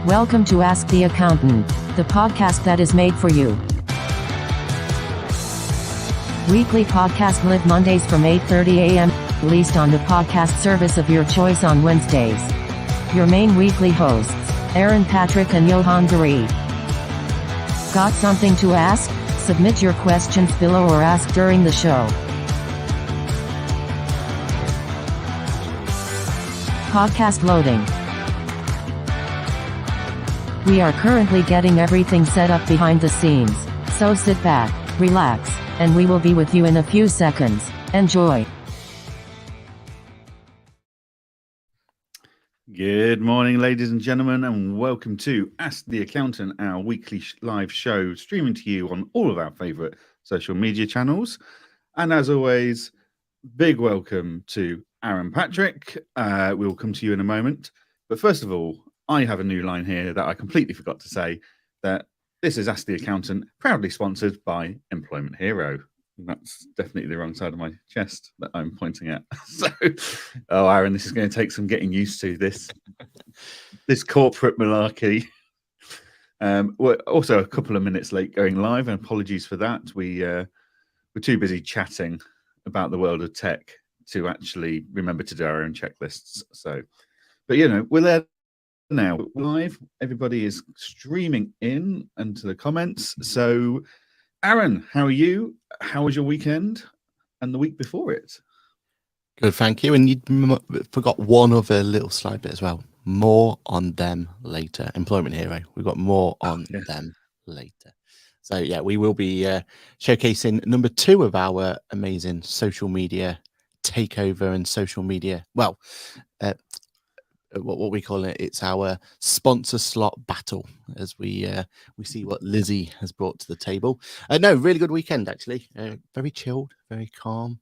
Welcome to Ask the Accountant, the podcast that is made for you. Weekly podcast live Mondays from 8:30 a.m., released on the podcast service of your choice on Wednesdays. Your main weekly hosts, Aaron, Patrick, and Johann. Got something to ask? Submit your questions below or ask during the show. Podcast loading. We are currently getting everything set up behind the scenes, so sit back, relax, and we will be with you in a few seconds. Enjoy. Good morning, ladies and gentlemen, and welcome to Ask the Accountant, our weekly live show streaming to you on all of our favourite social media channels. And as always, big welcome to Aaron, Patrick. We'll come to you in a moment. But first of all, I have a new line here that I completely forgot to say, that this is Ask the Accountant, proudly sponsored by Employment Hero. That's definitely the wrong side of my chest that I'm pointing at. So, Aaron, this is going to take some getting used to, this corporate malarkey. We're also a couple of minutes late going live, and apologies for that. We're too busy chatting about the world of tech to actually remember to do our own checklists. So, but we're there now, live. Everybody is streaming in and to the comments. So, Aaron, how are you? How was your weekend and the week before it? Good, thank you. And you forgot one other little slide bit as well. More on them later. Employment Hero. We've got more on them later. So yeah, we will be showcasing number 2 of our amazing social media takeover and social media. Well, what we call it, it's our sponsor slot battle as we see what Lizzie has brought to the table. No, really good weekend actually. Very chilled, very calm.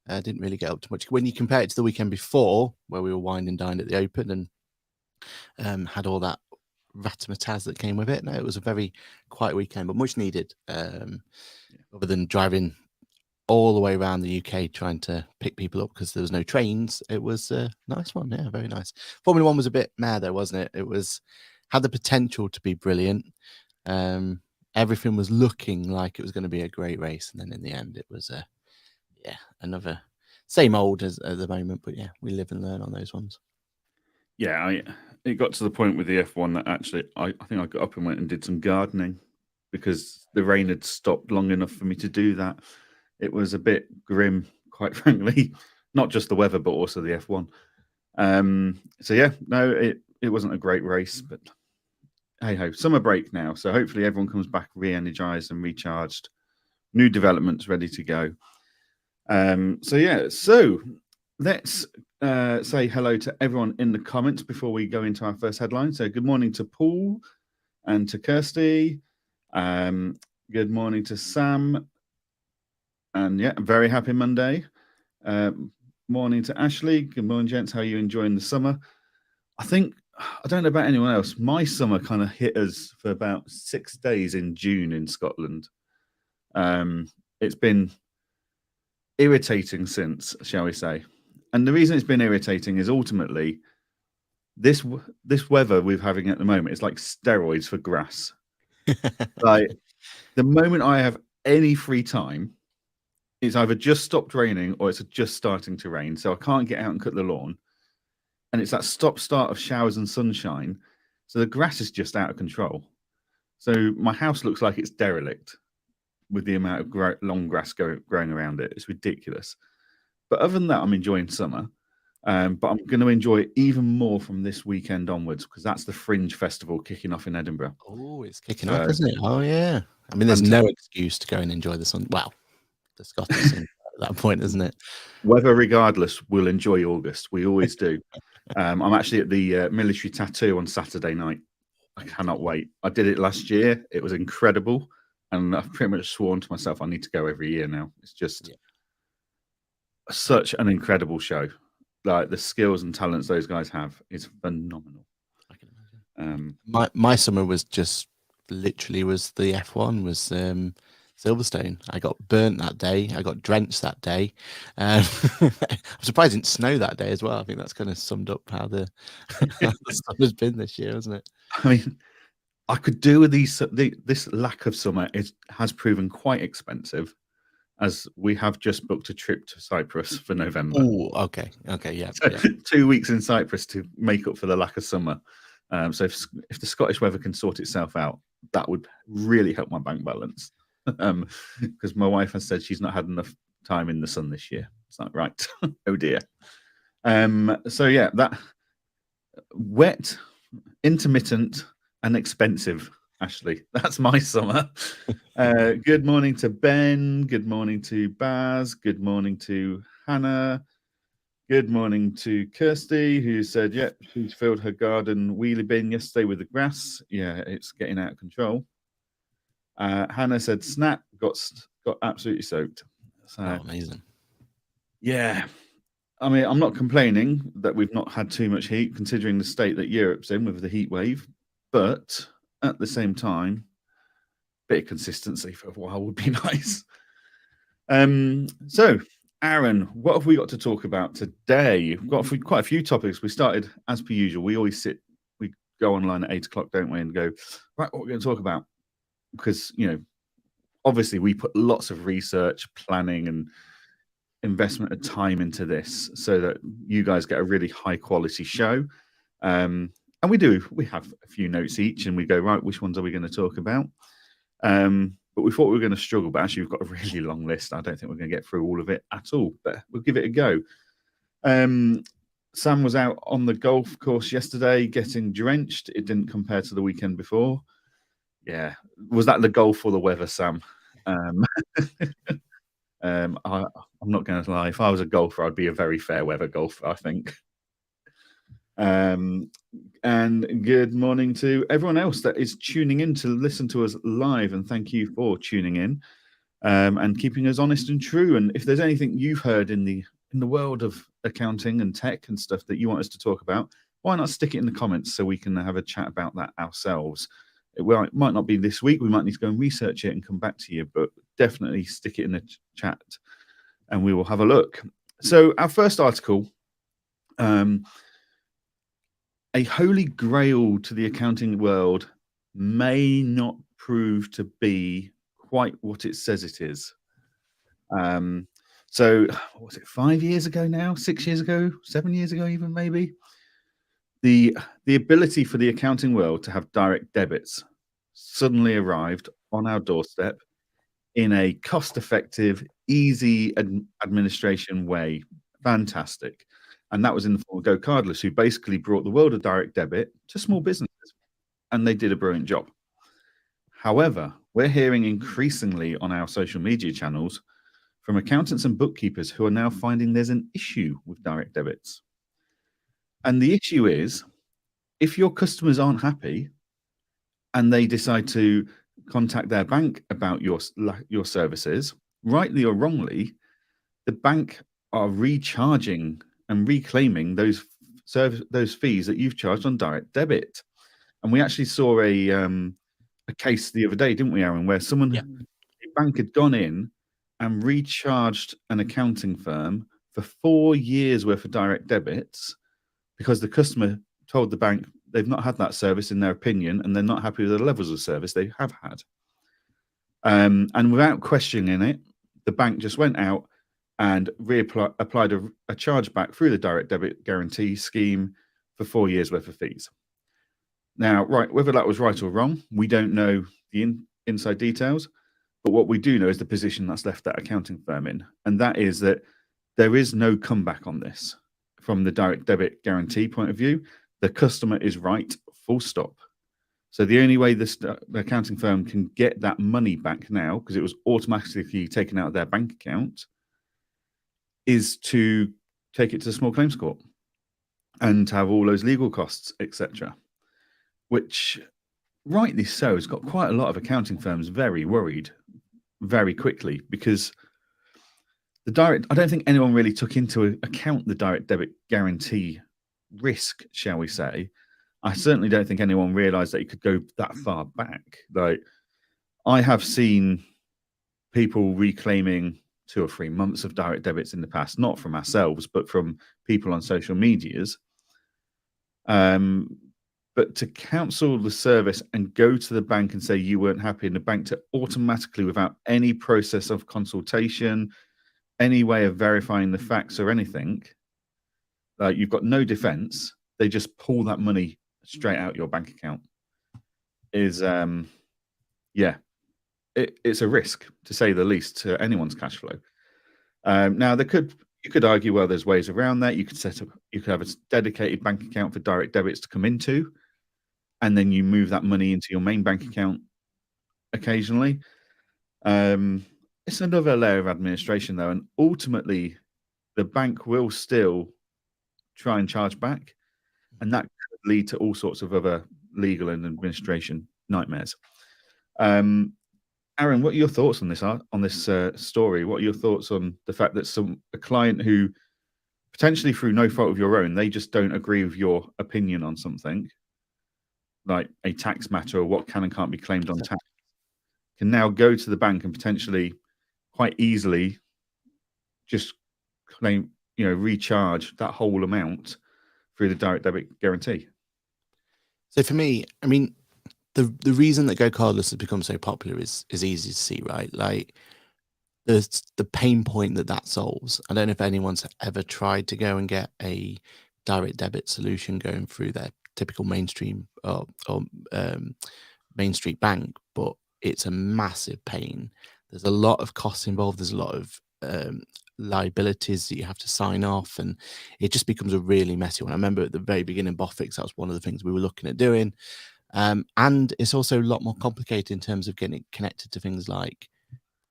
Didn't really get up too much when you compare it to the weekend before, where we were wine and dined at the Open and had all that razzmatazz that came with it. No, it was a very quiet weekend, but much needed. Other than driving all the way around the UK trying to pick people up because there was no trains. It was a nice one. Yeah, very nice. Formula One was a bit mad though, wasn't it? It had the potential to be brilliant. Everything was looking like it was going to be a great race. And then in the end, it was another same old as at the moment. But yeah, we live and learn on those ones. Yeah, it got to the point with the F1 that actually I think I got up and went and did some gardening because the rain had stopped long enough for me to do that. It was a bit grim, quite frankly, not just the weather, but also the F1. So yeah, no, it wasn't a great race, but hey ho, summer break now. So hopefully everyone comes back re-energized and recharged, new developments ready to go. So let's say hello to everyone in the comments before we go into our first headline. So good morning to Paul and to Kirsty. Good morning to Sam. And yeah, very happy Monday. Morning to Ashley. Good morning, gents. How are you enjoying the summer? I don't know about anyone else. My summer kind of hit us for about 6 days in June in Scotland. It's been irritating since, shall we say. And the reason it's been irritating is ultimately this weather we're having at the moment is like steroids for grass. Like the moment I have any free time, it's either just stopped raining or it's just starting to rain. So I can't get out and cut the lawn. And it's that stop-start of showers and sunshine. So the grass is just out of control. So my house looks like it's derelict with the amount of long grass growing around it. It's ridiculous. But other than that, I'm enjoying summer. But I'm going to enjoy it even more from this weekend onwards because that's the Fringe Festival kicking off in Edinburgh. Oh, it's kicking off, isn't it? Oh, yeah. I mean, there's no excuse to go and enjoy the sun. Wow. The Scottish at that point, isn't it? Weather regardless, we'll enjoy August. We always do. I'm actually at the military tattoo on Saturday night. I cannot wait. I did it last year. It was incredible. And I've pretty much sworn to myself I need to go every year now. It's just such an incredible show. Like the skills and talents those guys have is phenomenal. I can imagine. My summer was just literally was the F1 was Silverstone. I got burnt that day. I got drenched that day. I'm surprised it didn't snow that day as well. I think that's kind of summed up how the, how the summer's been this year, hasn't it? I mean, I could do with this lack of summer. It has proven quite expensive, as we have just booked a trip to Cyprus for November. Oh, okay, yeah. So 2 weeks in Cyprus to make up for the lack of summer. So if the Scottish weather can sort itself out, that would really help my bank balance. Because my wife has said she's not had enough time in the sun this year. It's not right. Oh dear. So yeah, that wet, intermittent, and expensive. Ashley, that's my summer. Good morning to Ben. Good morning to Baz. Good morning to Hannah. Good morning to Kirsty, who said, yep, she's filled her garden wheelie bin yesterday with the grass. Yeah, it's getting out of control. Hannah said, snap, got absolutely soaked. So, amazing. Yeah. I mean, I'm not complaining that we've not had too much heat, considering the state that Europe's in with the heat wave. But at the same time, a bit of consistency for a while would be nice. So, Aaron, what have we got to talk about today? We've got quite a few topics. We started, as per usual, we go online at 8 o'clock, don't we, and go, right, what are we going to talk about? Because, obviously we put lots of research, planning, and investment of time into this so that you guys get a really high quality show. And we have a few notes each, and we go, right, which ones are we going to talk about? But we thought we were going to struggle, but actually we've got a really long list. I don't think we're going to get through all of it at all, but we'll give it a go. Sam was out on the golf course yesterday getting drenched. It didn't compare to the weekend before. Yeah. Was that the golf or the weather, Sam? I'm not going to lie. If I was a golfer, I'd be a very fair weather golfer, I think. And good morning to everyone else that is tuning in to listen to us live, and thank you for tuning in and keeping us honest and true. And if there's anything you've heard in the world of accounting and tech and stuff that you want us to talk about, why not stick it in the comments so we can have a chat about that ourselves? It might not be this week. We might need to go and research it and come back to you, but definitely stick it in the chat and we will have a look. So our first article, a holy grail to the accounting world may not prove to be quite what it says it is. So what was it, 5 years ago now, 6 years ago, 7 years ago, even maybe? The ability for the accounting world to have direct debits suddenly arrived on our doorstep in a cost-effective, easy administration way. Fantastic. And that was in the form of Go Cardless, who basically brought the world of direct debit to small businesses, and they did a brilliant job. However, we're hearing increasingly on our social media channels from accountants and bookkeepers who are now finding there's an issue with direct debits. And the issue is, if your customers aren't happy and they decide to contact their bank about your services, rightly or wrongly, the bank are recharging and reclaiming those fees that you've charged on direct debit. And we actually saw a case the other day, didn't we, Aaron, where a bank had gone in and recharged an accounting firm for 4 years worth of direct debits because the customer told the bank they've not had that service in their opinion, and they're not happy with the levels of service they have had. And without questioning it, the bank just went out and applied a chargeback through the direct debit guarantee scheme for 4 years worth of fees. Now, right, whether that was right or wrong, we don't know the inside details, but what we do know is the position that's left that accounting firm in, and that is that there is no comeback on this. From the direct debit guarantee point of view, the customer is right, full stop. So the only way the accounting firm can get that money back now, because it was automatically taken out of their bank account, is to take it to the small claims court and have all those legal costs, etc. Which, rightly so, has got quite a lot of accounting firms very worried very quickly, because I don't think anyone really took into account the direct debit guarantee risk, shall we say. I certainly don't think anyone realized that it could go that far back. Like, I have seen people reclaiming 2 or 3 months of direct debits in the past, not from ourselves, but from people on social medias. But to cancel the service and go to the bank and say you weren't happy, and the bank to automatically, without any process of consultation, any way of verifying the facts or anything, you've got no defense, they just pull that money straight out your bank account, is it's a risk, to say the least, to anyone's cash flow. Now you could argue, well, there's ways around that. You could have a dedicated bank account for direct debits to come into, and then you move that money into your main bank account occasionally. It's another layer of administration, though, and ultimately the bank will still try and charge back, and that could lead to all sorts of other legal and administration nightmares. Aaron, what are your thoughts on this story? What are your thoughts on the fact that a client who, potentially through no fault of your own, they just don't agree with your opinion on something, like a tax matter or what can and can't be claimed on tax, can now go to the bank and potentially quite easily just claim, recharge that whole amount through the direct debit guarantee? So for me, I mean, the reason that Go Cardless has become so popular is easy to see, right? Like the pain point that solves. I don't know if anyone's ever tried to go and get a direct debit solution going through their typical mainstream or Main Street bank, but it's a massive pain. There's a lot of costs involved. There's a lot of liabilities that you have to sign off, and it just becomes a really messy one. I remember at the very beginning, Bofix, that was one of the things we were looking at doing. And it's also a lot more complicated in terms of getting it connected to things like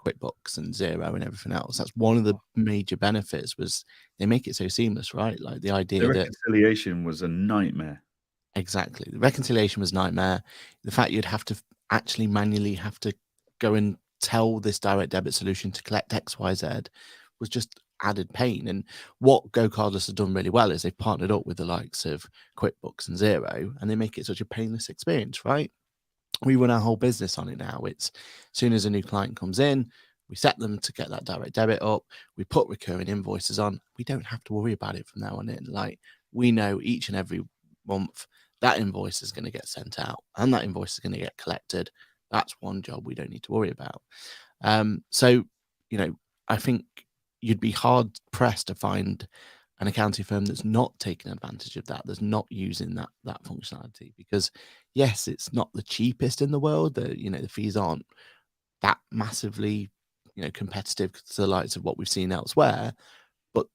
QuickBooks and Xero and everything else. That's one of the major benefits, was they make it so seamless, right? Like the idea The that reconciliation was a nightmare. Exactly. The reconciliation was a nightmare. The fact you'd have to actually manually have to go and tell this direct debit solution to collect XYZ was just added pain. And what Go Cardless has done really well is they've partnered up with the likes of QuickBooks and Xero, and they make it such a painless experience, right? We run our whole business on it now. It's as soon as a new client comes in, we set them to get that direct debit up, we put recurring invoices on. We don't have to worry about it from now on in. Like, we know each and every month that invoice is going to get sent out and that invoice is going to get collected. That's one job we don't need to worry about. So, I think you'd be hard pressed to find an accounting firm that's not taking advantage of that, that's not using that functionality, because yes, it's not the cheapest in the world. The fees aren't that massively, competitive to the likes of what we've seen elsewhere. But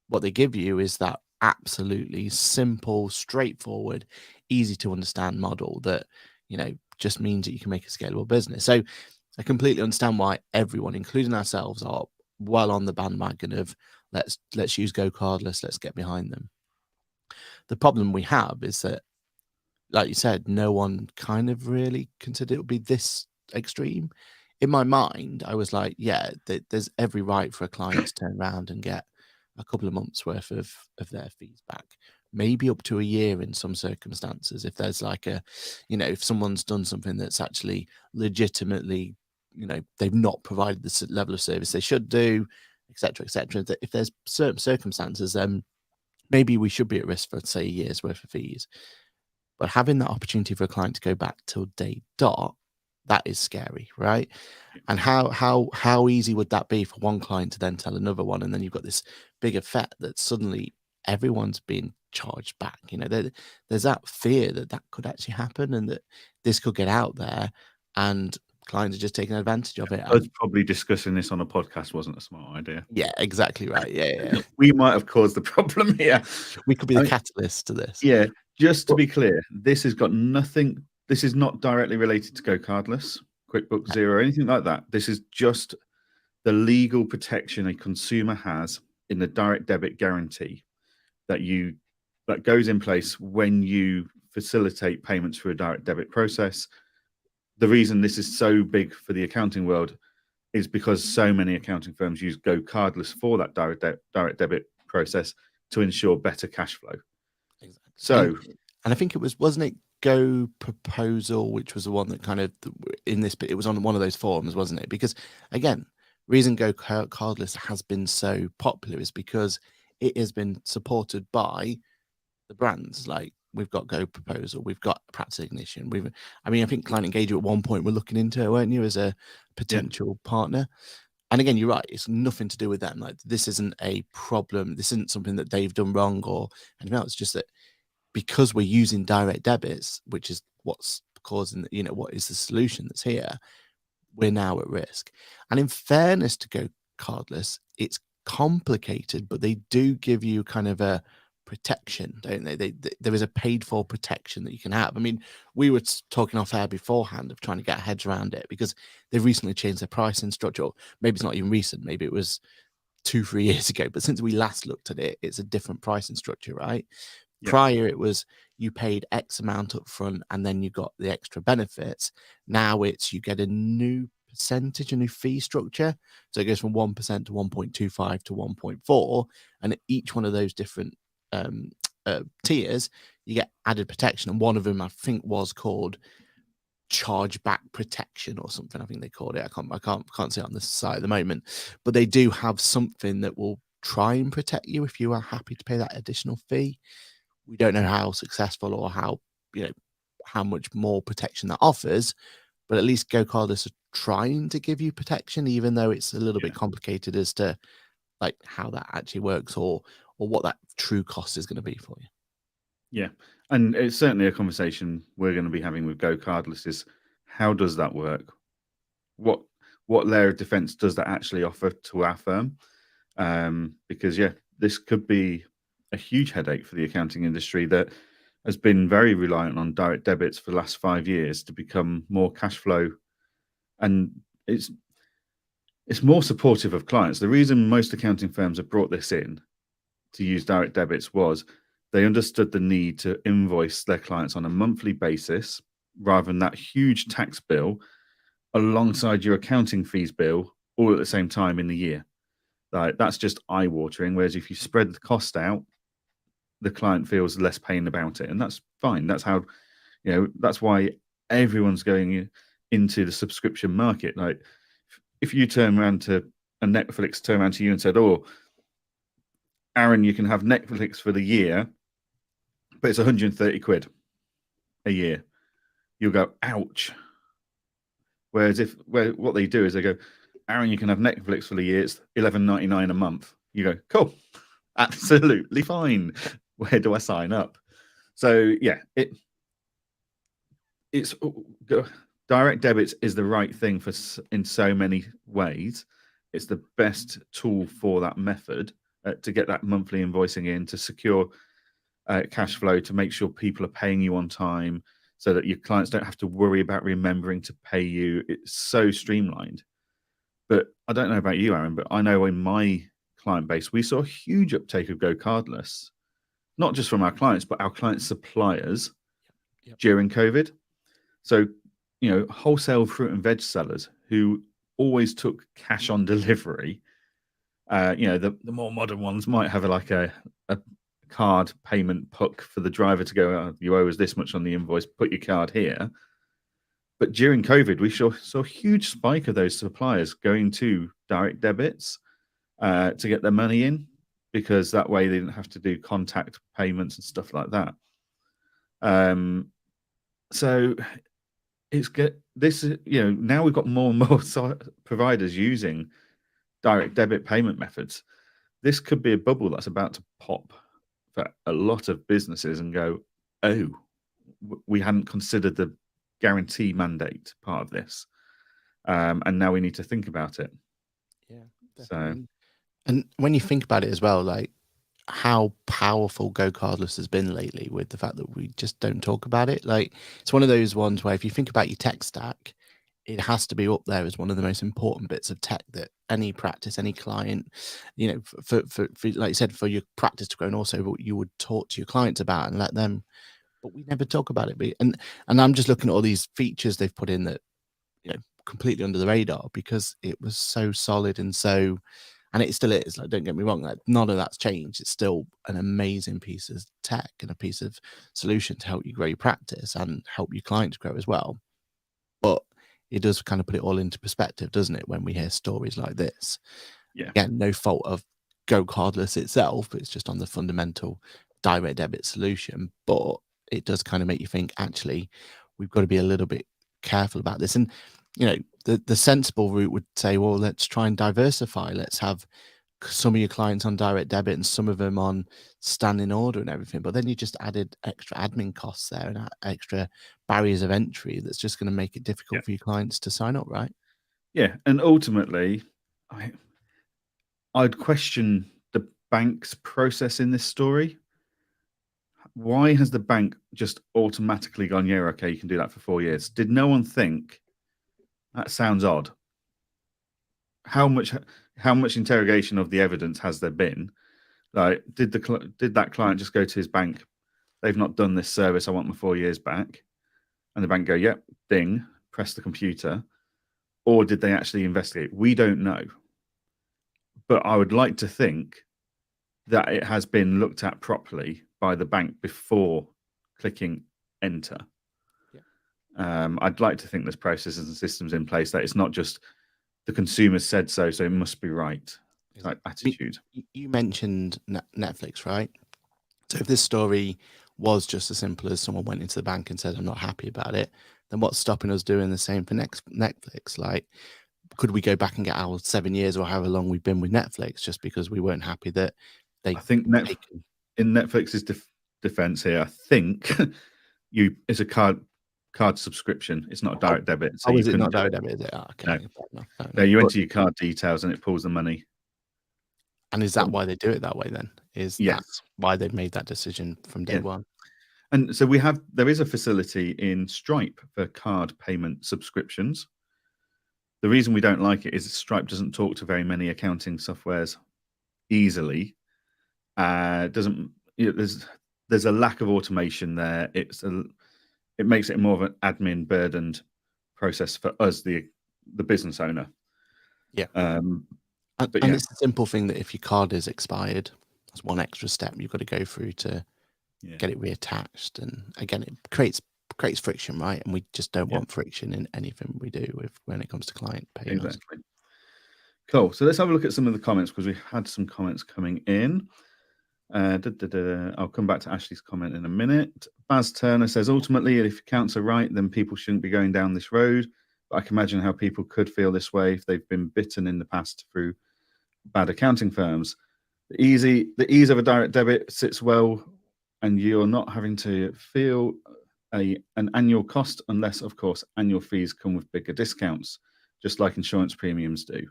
what they give you is that absolutely simple, straightforward, easy to understand model that, just means that you can make a scalable business. So I completely understand why everyone, including ourselves, are well on the bandwagon of let's use Go Cardless, let's get behind them. The problem we have is that, like you said, no one kind of really considered it would be this extreme. In my mind, I was like, yeah, there's every right for a client to turn around and get a couple of months worth of their fees back, maybe up to a year in some circumstances. If there's like if someone's done something that's actually legitimately, they've not provided the level of service they should do, etc., etc. If there's certain circumstances, then maybe we should be at risk for, say, a year's worth of fees. But having that opportunity for a client to go back till day dot, that is scary, right? And how easy would that be for one client to then tell another one, and then you've got this big effect that suddenly everyone's being charged back. There's that fear that could actually happen, and that this could get out there, and clients are just taking advantage of it. Us probably discussing this on a podcast wasn't a smart idea. Yeah, exactly right. Yeah. We might have caused the problem here. We could be the catalyst to this. Yeah, just to be clear, this has got nothing. This is not directly related to Go Cardless, QuickBooks Xero, anything like that. This is just the legal protection a consumer has in the direct debit guarantee that goes in place when you facilitate payments through a direct debit process. The reason this is so big for the accounting world is because so many accounting firms use Go Cardless for that direct debit process to ensure better cash flow. Exactly. So, and I think wasn't it Go Proposal, which was the one that kind of in this, but it was on one of those forums, wasn't it? Because again, Reason Go Cardless has been so popular is because it has been supported by the brands. Like we've got Go Proposal, we've got Practice Ignition. I think Client Engagement at one point we're looking into it, weren't you, as a potential partner? And again, you're right, it's nothing to do with them. Like this isn't a problem. This isn't something that they've done wrong or anything else. It's just that because we're using direct debits, which is what's causing, what is the solution that's here, we're now at risk. And in fairness to Go Cardless, it's complicated, but they do give you kind of a protection, don't they? There is a paid for protection that you can have. I mean, we were talking off air beforehand of trying to get our heads around it because they've recently changed their pricing structure. Maybe it's not even recent, maybe it was 2-3 years ago, but since we last looked at it, it's a different pricing structure, right? Yep. Prior, it was you paid X amount up front and then you got the extra benefits. Now it's you get a new percentage, a new fee structure. So it goes from 1% to 1.25 to 1.4. And at each one of those different tiers, you get added protection. And one of them, I think, was called chargeback protection or something. I think they called it. I can't see it on the site at the moment. But they do have something that will try and protect you if you are happy to pay that additional fee. We don't know how successful or how much more protection that offers, but at least Go Cardless are trying to give you protection, even though it's a little bit complicated as to like how that actually works or what that true cost is going to be for you. Yeah, and it's certainly a conversation we're going to be having with Go Cardless is how does that work? What layer of defense does that actually offer to our firm? Because this could be a huge headache for the accounting industry that has been very reliant on direct debits for the last 5 years to become more cash flow, and it's more supportive of clients. The reason most accounting firms have brought this in to use direct debits was they understood the need to invoice their clients on a monthly basis rather than that huge tax bill alongside your accounting fees bill all at the same time in the year. Like, that's just eye-watering, whereas if you spread the cost out, the client feels less pain about it, and that's fine. That's how, that's why everyone's going into the subscription market. Like, if you turn around to a Netflix, turn around to you and said, "Oh, Aaron, you can have Netflix for the year, but it's 130 quid a year," you'll go, "Ouch." Whereas what they do is they go, "Aaron, you can have Netflix for the year. It's $11.99 a month." You go, "Cool, absolutely fine. Where do I sign up?" So it's direct debits is the right thing in so many ways. It's the best tool for that method to get that monthly invoicing in, to secure cash flow, to make sure people are paying you on time, so that your clients don't have to worry about remembering to pay you. It's so streamlined. But I don't know about you, Aaron, but I know in my client base, we saw a huge uptake of Go Cardless, not just from our clients, but our client suppliers during COVID. So, wholesale fruit and veg sellers who always took cash on delivery, the more modern ones might have a card payment puck for the driver to go, "Oh, you owe us this much on the invoice, put your card here." But during COVID, we saw a huge spike of those suppliers going to direct debits to get their money in, because that way they didn't have to do contact payments and stuff like that. So it's good. This, now we've got more and more providers using direct debit payment methods. This could be a bubble that's about to pop for a lot of businesses and go, "Oh, we hadn't considered the guarantee mandate part of this, and now we need to think about it." Yeah, definitely. And when you think about it as well, like how powerful Go Cardless has been lately, with the fact that we just don't talk about it. Like, it's one of those ones where if you think about your tech stack, it has to be up there as one of the most important bits of tech that any practice, any client, for like you said, for your practice to grow, and also what you would talk to your clients about and let them. But we never talk about it. And I'm just looking at all these features they've put in that, completely under the radar, because it was so solid and so. And it still is. Like, don't get me wrong, like, none of that's changed. It's still an amazing piece of tech and a piece of solution to help you grow your practice and help your clients grow as well. But it does kind of put it all into perspective, doesn't it, when we hear stories like this? Yeah. Again, no fault of Go Cardless itself. It's just on the fundamental direct debit solution. But it does kind of make you think, actually, we've got to be a little bit careful about this. And, you know, the sensible route would say, well, let's try and diversify. Let's have some of your clients on direct debit and some of them on standing order and everything. But then you just added extra admin costs there and extra barriers of entry that's just going to make it difficult for your clients to sign up, right? Yeah. And ultimately, I'd question the bank's process in this story. Why has the bank just automatically gone, yeah, okay, you can do that for 4 years? Did no one think that sounds odd? How much interrogation of the evidence has there been? Like, did that client just go to his bank? They've not done this service. I want my 4 years back. And the bank go, yep, ding, press the computer. Or did they actually investigate? We don't know. But I would like to think that it has been looked at properly by the bank before clicking enter. I'd like to think there's processes and systems in place that it's not just the consumer said so it must be right. Like attitude. You mentioned Netflix, right? So if this story was just as simple as someone went into the bank and said, I'm not happy about it, then what's stopping us doing the same for Netflix? Like, could we go back and get our 7 years or however long we've been with Netflix just because we weren't happy that they... I think in Netflix's defense here, I think it's a card subscription. It's not a direct debit. So is it not direct debit? Is it? Oh, okay. No, you enter your card details and it pulls the money. And is that why they do it that way then? Yes. That's why they've made that decision from day one? And so there is a facility in Stripe for card payment subscriptions. The reason we don't like it is Stripe doesn't talk to very many accounting softwares easily. There's a lack of automation there. It makes it more of an admin burdened process for us, the business owner. Yeah. And it's a simple thing that if your card is expired, that's one extra step you've got to go through to get it reattached. And again, it creates friction, right? And we just don't want friction in anything we do when it comes to client payments. Exactly. Cool. So let's have a look at some of the comments because we've had some comments coming in. I'll come back to Ashley's comment in a minute. Baz Turner says, ultimately, if accounts are right, then people shouldn't be going down this road. But I can imagine how people could feel this way if they've been bitten in the past through bad accounting firms. The ease of a direct debit sits well, and you're not having to feel an annual cost unless, of course, annual fees come with bigger discounts, just like insurance premiums do.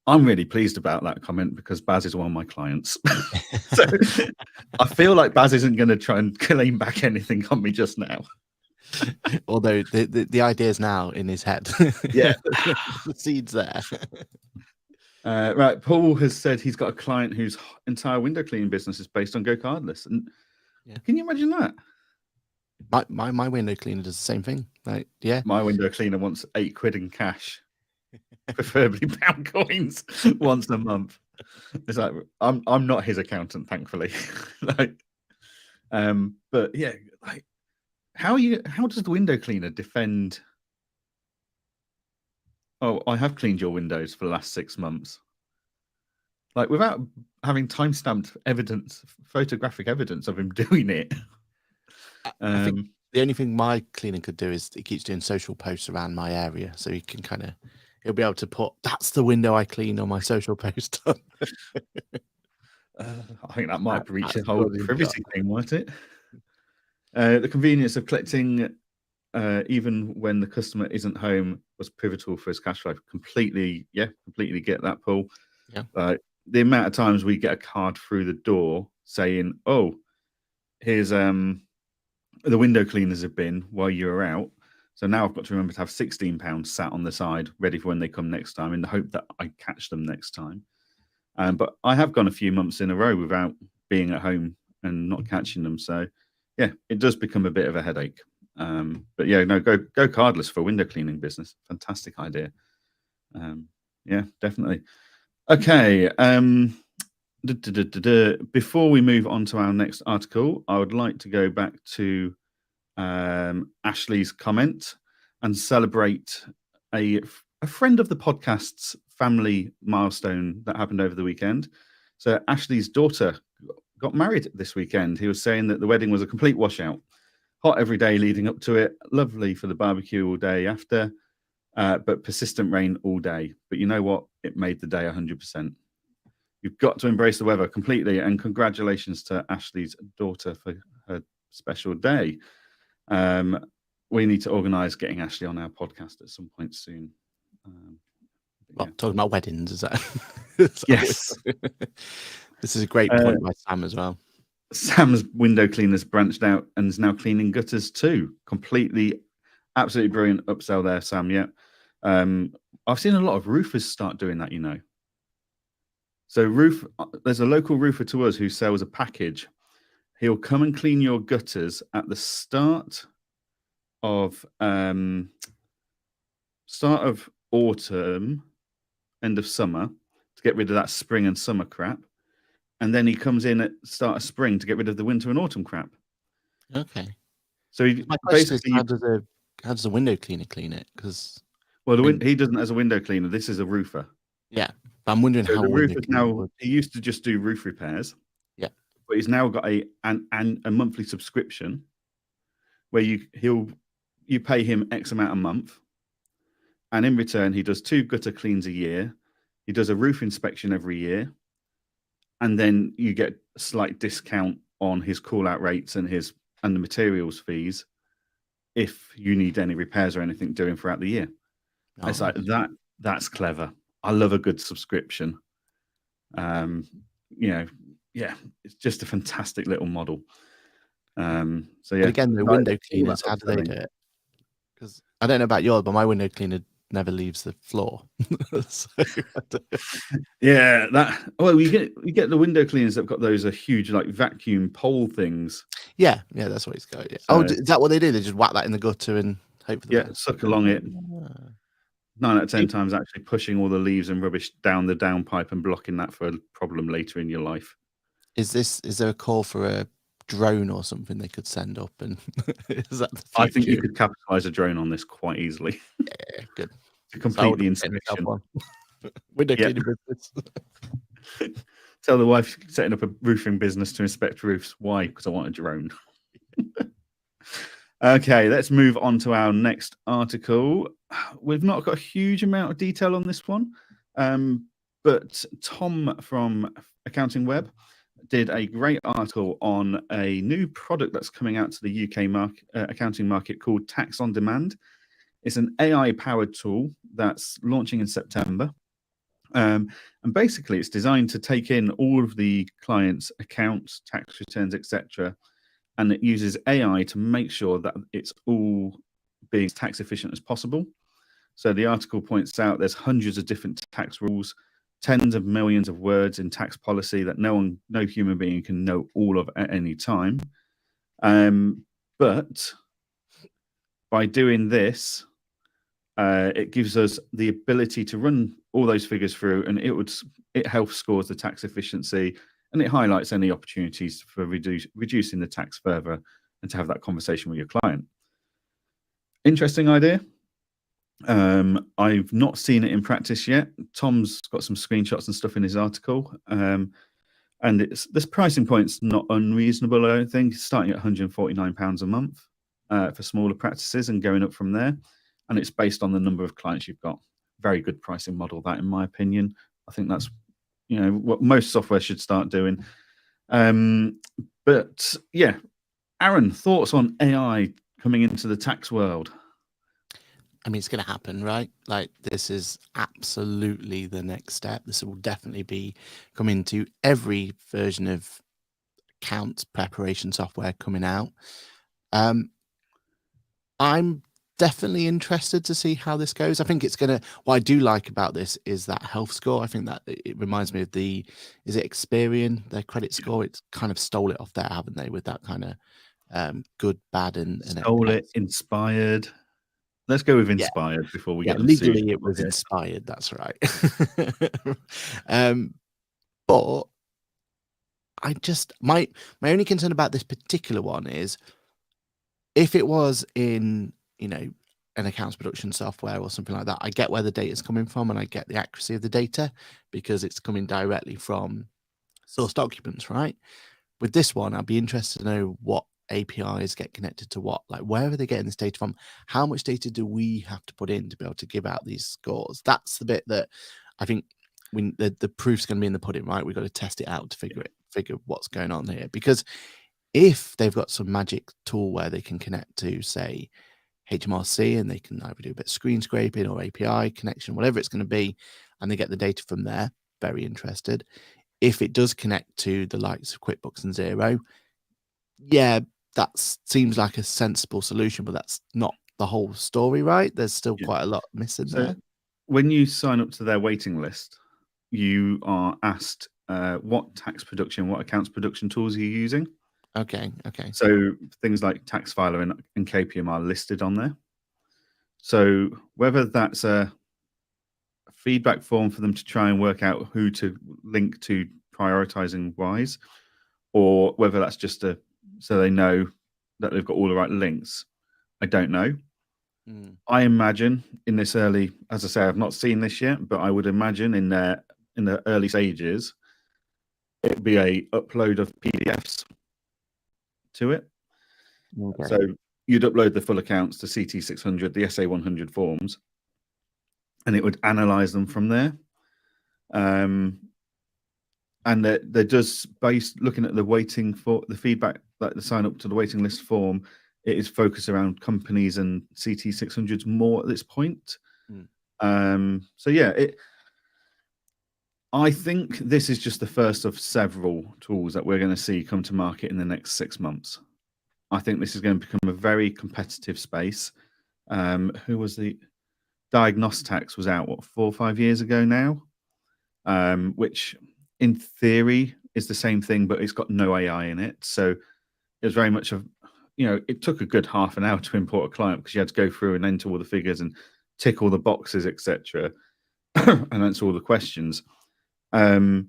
I'm really pleased about that comment because Baz is one of my clients. So I feel like Baz isn't going to try and claim back anything on me just now. Although the idea is now in his head. Yeah. The seed's there. Right. Paul has said he's got a client whose entire window cleaning business is based on Go Cardless. And can you imagine that? My window cleaner does the same thing. Like, my window cleaner wants £8 in cash, preferably pound coins, once a month. It's like I'm not his accountant, thankfully. But yeah, like how does the window cleaner defend? Oh, I have cleaned your windows for the last 6 months. Like without having time-stamped evidence, photographic evidence of him doing it. I think the only thing my cleaner could do is he keeps doing social posts around my area, so he can he'll be able to put that's the window I cleaned on my social post. I think that might breach the whole privacy thing, might it? The convenience of collecting even when the customer isn't home was pivotal for his cash flow. Completely get that, Paul. Yeah. The amount of times we get a card through the door saying, "Oh, here's the window cleaners have been while you were out. So now I've got to remember to have £16 sat on the side ready for when they come next time in the hope that I catch them next time." But I have gone a few months in a row without being at home and not catching them. So yeah, it does become a bit of a headache. But yeah, no, go cardless for a window cleaning business. Fantastic idea. Yeah, definitely. Okay. Before we move on to our next article, I would like to go back to Ashley's comment and celebrate a friend of the podcast's family milestone that happened over the weekend. So Ashley's daughter got married this weekend. He was saying that the wedding was a complete washout. Hot every day leading up to it. Lovely for the barbecue all day after, but persistent rain all day. But you know what? It made the day 100%. You've got to embrace the weather completely. And congratulations to Ashley's daughter for her special day. We need to organise getting Ashley on our podcast at some point soon. Talking about weddings, is that? Yes. This is a great point by Sam as well. Sam's window cleaners branched out and is now cleaning gutters too. Absolutely brilliant upsell there, Sam. Yeah. I've seen a lot of roofers start doing that, you know. So there's a local roofer to us who sells a package. He'll come and clean your gutters at the start of autumn, end of summer, to get rid of that spring and summer crap. And then he comes in at start of spring to get rid of the winter and autumn crap. Okay. So my question is, how does a window cleaner clean it? Because he doesn't as a window cleaner. This is a roofer. Yeah, but I'm wondering how the roofer now. He used to just do roof repairs. Yeah, but he's now got a monthly subscription where you pay him X amount a month, and in return he does 2 gutter cleans a year. He does a roof inspection every year. And then you get a slight discount on his call-out rates and the materials fees if you need any repairs or anything doing throughout the year. It's like that. That's clever. I love a good subscription. It's just a fantastic little model. So yeah. But again, the window cleaners, how do they do it? Because I don't know about yours, but my window cleaner never leaves the floor. Yeah, you get the window cleaners that've got those huge like vacuum pole things. Yeah, that's what it's got. Yeah. So, is that what they do? They just whack that in the gutter and hope for the suck along it. 9 out of 10 times actually pushing all the leaves and rubbish down the downpipe and blocking that for a problem later in your life. Is there a call for a drone or something they could send up? And is that I think you could capitalize a drone on this quite easily. Yeah, good. To complete the inspection. Window cleaning business. Tell the wife setting up a roofing business to inspect roofs. Why? Because I want a drone. Okay, let's move on to our next article. We've not got a huge amount of detail on this one, but Tom from Accounting Web did a great article on a new product that's coming out to the UK accounting market called Tax on Demand. It's an AI-powered tool that's launching in September. And basically, it's designed to take in all of the clients' accounts, tax returns, etc., and it uses AI to make sure that it's all being as tax efficient as possible. So the article points out there's hundreds of different tax rules, tens of millions of words in tax policy that no human being can know all of at any time. But by doing this, it gives us the ability to run all those figures through, and it helps scores the tax efficiency, and it highlights any opportunities for reducing the tax further and to have that conversation with your client. Interesting idea. I've not seen it in practice yet. Tom's got some screenshots and stuff in his article. And this pricing point's not unreasonable, I don't think. It's starting at £149 a month for smaller practices and going up from there. And it's based on the number of clients you've got. Very good pricing model, that, in my opinion. I think that's what most software should start doing. But yeah, Aaron, thoughts on AI coming into the tax world? I mean, it's going to happen, right? Like, this is absolutely the next step. This will definitely be coming to every version of accounts preparation software coming out. I'm definitely interested to see how this goes. I think it's going to, what I do like about this is that health score. I think that it reminds me of is it Experian, their credit score? It's kind of stole it off there, haven't they, with that kind of good, bad, and stole it, inspired. Let's go with inspired before we get legally it was inspired. That's right. But I just my only concern about this particular one is if it was in an accounts production software or something like that, I get where the data is coming from and I get the accuracy of the data because it's coming directly from source documents, right? With this one, I'd be interested to know what APIs get connected to what, like where are they getting this data from? How much data do we have to put in to be able to give out these scores? That's the bit that I think the proof's going to be in the pudding, right? We've got to test it out to figure what's going on here. Because if they've got some magic tool where they can connect to, say, HMRC, and they can either do a bit of screen scraping or API connection, whatever it's going to be, and they get the data from there, very interested. If it does connect to the likes of QuickBooks and Xero, yeah, that seems like a sensible solution, but that's not the whole story, right? There's still quite a lot missing there. When you sign up to their waiting list, you are asked what tax production, what accounts production tools are you using? Okay. So things like tax filer and KPM are listed on there. So whether that's a feedback form for them to try and work out who to link to prioritizing wise, or whether that's just so they know that they've got all the right links, I don't know. I imagine in this early, as I say, I've not seen this yet, but I would imagine in the early stages, it'd be a upload of PDFs to it. Okay. So you'd upload the full accounts to CT600, the SA100 forms, and it would analyze them from there. And there does, based looking at the waiting for the feedback, like the sign up to the waiting list form, it is focused around companies and CT600s more at this point. So yeah, I think this is just the first of several tools that we're going to see come to market in the next 6 months. I think this is going to become a very competitive space. Who was the Diagnostax was out, 4 or 5 years ago now, which in theory is the same thing, but it's got no AI in it. So it was very much it took a good half an hour to import a client because you had to go through and enter all the figures and tick all the boxes, etc., and answer all the questions. So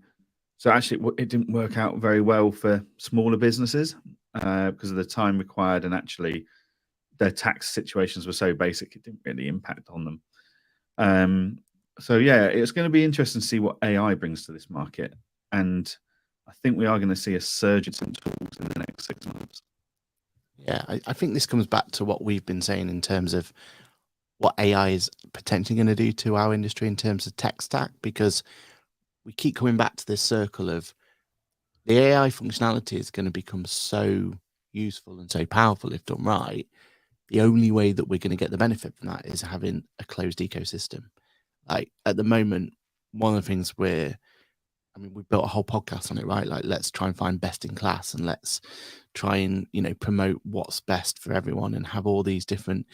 actually, it didn't work out very well for smaller businesses because of the time required, and actually their tax situations were so basic it didn't really impact on them. So yeah, it's going to be interesting to see what AI brings to this market, and I think we are going to see a surge in tools in the next 6 months. Yeah, I think this comes back to what we've been saying in terms of what AI is potentially going to do to our industry in terms of tech stack, because we keep coming back to this circle of the AI functionality is going to become so useful and so powerful if done right. The only way that we're going to get the benefit from that is having a closed ecosystem. Like at the moment, one of the things we built a whole podcast on it, right? Like, let's try and find best in class, and let's try and, promote what's best for everyone and have all these different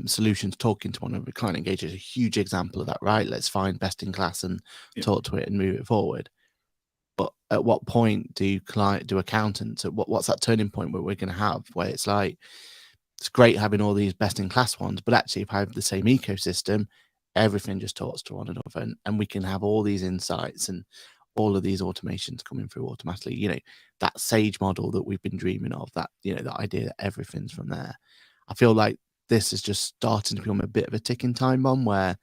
solutions talking to one another. Client Engage is a huge example of that, right? Let's find best in class and talk to it and move it forward. But at what point do accountants, what's that turning point where we're going to have where it's like, it's great having all these best in class ones, but actually if I have the same ecosystem, everything just talks to one another, and we can have all these insights and all of these automations coming through automatically. That Sage model that we've been dreaming of, that that idea that everything's from there. I feel like this is just starting to become a bit of a ticking time bomb where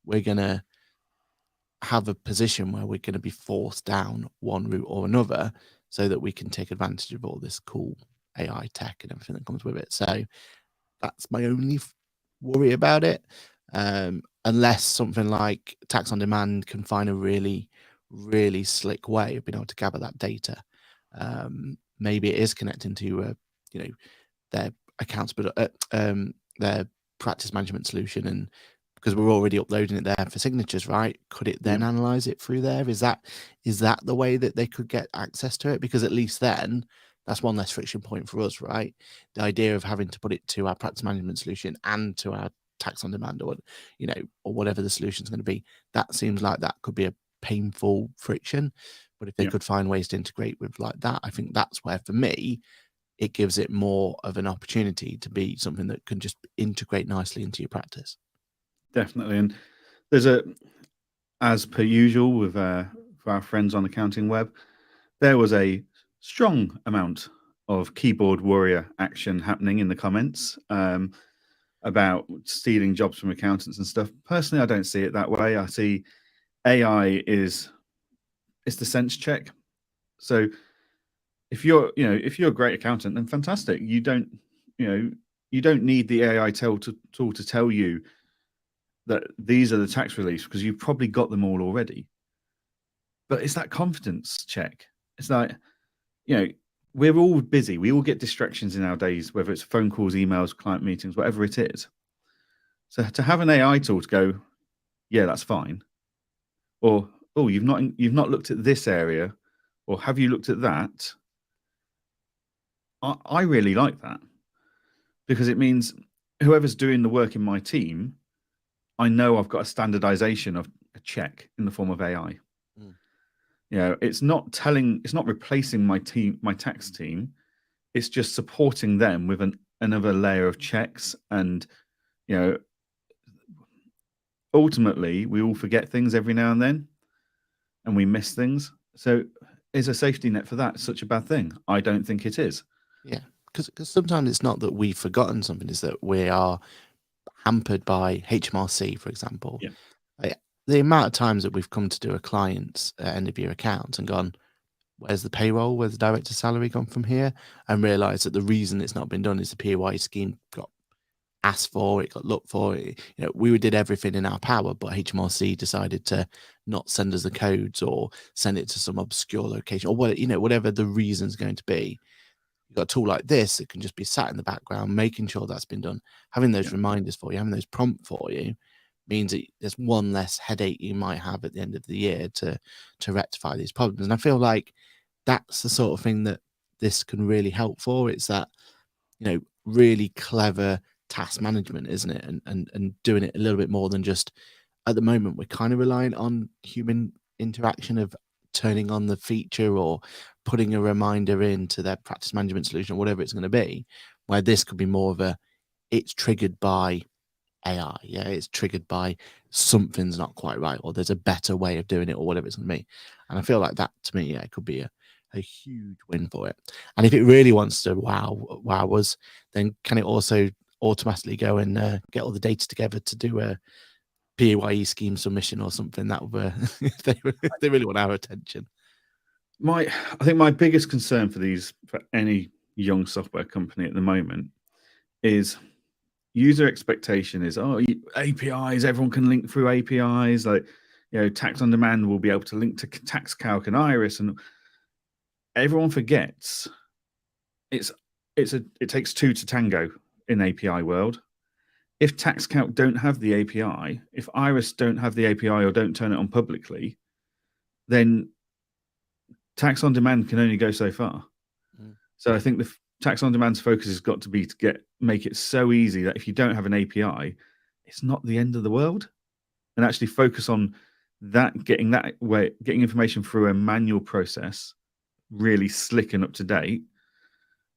we're going to have a position where we're going to be forced down one route or another so that we can take advantage of all this cool AI tech and everything that comes with it. So that's my only worry about it. Unless something like Tax on Demand can find a really, really slick way of being able to gather that data. Maybe it is connecting to, their accounts, but their practice management solution, and because we're already uploading it there for signatures, right? Could it then analyze it through there? Is that the way that they could get access to it? Because at least then that's one less friction point for us, right? The idea of having to put it to our practice management solution and to our Tax on Demand, or or whatever the solution is going to be, that seems like that could be a painful friction. But if they could find ways to integrate with like that, I think that's where, for me, it gives it more of an opportunity to be something that can just integrate nicely into your practice. Definitely. And there's as per usual with for our friends on Accounting Web, there was a strong amount of keyboard warrior action happening in the comments. about stealing jobs from accountants and stuff. Personally, I don't see it that way. I see AI it's the sense check. So if you're a great accountant, then fantastic. You don't need the AI tool to tell you that these are the tax reliefs, because you've probably got them all already. But it's that confidence check. It's like, we're all busy. We all get distractions in our days, whether it's phone calls, emails, client meetings, whatever it is. So to have an AI tool to go, yeah, that's fine. Or, oh, you've not looked at this area, or have you looked at that? I really like that, because it means whoever's doing the work in my team, I know I've got a standardization of a check in the form of AI. It's not replacing my tax team. It's just supporting them with another layer of checks. And, ultimately we all forget things every now and then, and we miss things. So is a safety net for that such a bad thing? I don't think it is. Yeah, because sometimes it's not that we've forgotten something, it's that we are hampered by HMRC, for example. Yeah. The amount of times that we've come to do a client's end of year account and gone, where's the payroll? Where's the director's salary gone from here? And realised that the reason it's not been done is the PAYE scheme got asked for, it got looked for. We did everything in our power, but HMRC decided to not send us the codes or send it to some obscure location, or whatever the reason's going to be. You've got a tool like this that can just be sat in the background, making sure that's been done, having those reminders for you, having those prompts for you, means that there's one less headache you might have at the end of the year to rectify these problems. And I feel like that's the sort of thing that this can really help for. It's that, really clever task management, isn't it? And doing it a little bit more than just, at the moment, we're kind of reliant on human interaction of turning on the feature or putting a reminder into their practice management solution, whatever it's going to be, where this could be more of it's triggered by AI. Yeah, it's triggered by something's not quite right, or there's a better way of doing it, or whatever it's going to be. And I feel like that, to me, it could be a huge win for it. And if it really wants to wow us, then can it also automatically go and get all the data together to do a PAYE scheme submission or something? That would if they really want our attention. I think my biggest concern for any young software company at the moment is user expectation is, APIs, everyone can link through APIs. Like, Tax on Demand will be able to link to Tax Calc and Iris, and everyone forgets it takes two to tango in API world. If Tax Calc don't have the API, if Iris don't have the API or don't turn it on publicly, then Tax on Demand can only go so far. So I think the Tax on Demand's focus has got to be to make it so easy that if you don't have an API, it's not the end of the world, and actually focus on that, getting information through a manual process, really slick and up to date,